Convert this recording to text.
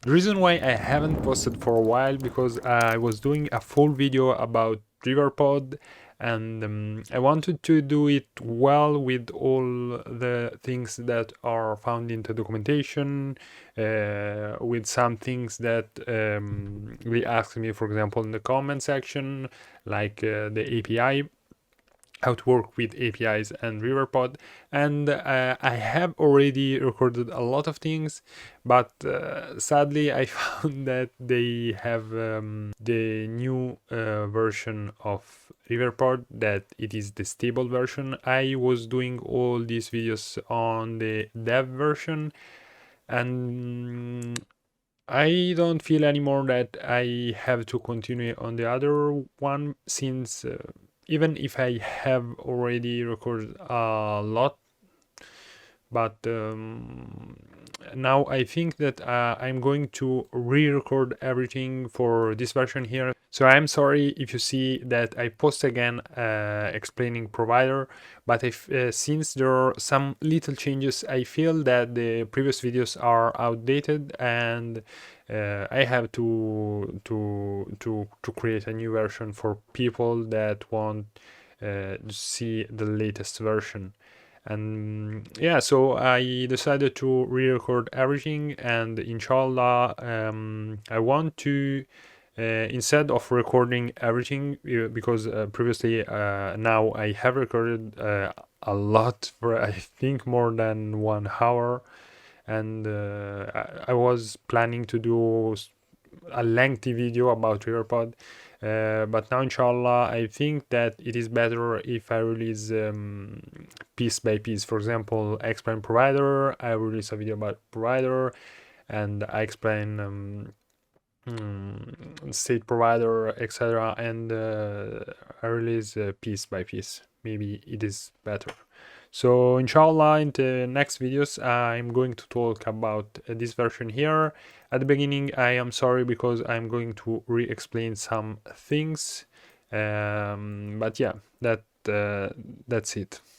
The reason why I haven't posted for a while because I was doing a full video about Riverpod, and I wanted to do it well with all the things that are found in the documentation, with some things that they asked me, for example, in the comment section, like the API, how to work with APIs and Riverpod. And I have already recorded a lot of things, but sadly I found that they have the new version of Riverpod, that it is the stable version. I was doing all these videos on the dev version, and I don't feel anymore that I have to continue on the other one, since even if I have already recorded a lot, but now I think that I'm going to re-record everything for this version here. So I'm sorry if you see that I post again explaining provider, but if since there are some little changes, I feel that the previous videos are outdated, and I have to create a new version for people that want to see the latest version. And yeah, so I decided to re-record everything, and inshallah I want to instead of recording everything, because previously now I have recorded a lot, for I think more than 1 hour, and I was planning to do a lengthy video about Riverpod, but now inshallah I think that it is better if I release piece by piece. For example, I explain provider, I release a video about provider, and I explain state provider, etc., and I release piece by piece. Maybe it is better. So inshallah in the next videos I'm going to talk about this version here. At the beginning I am sorry because I'm going to re-explain some things, but yeah, that's it.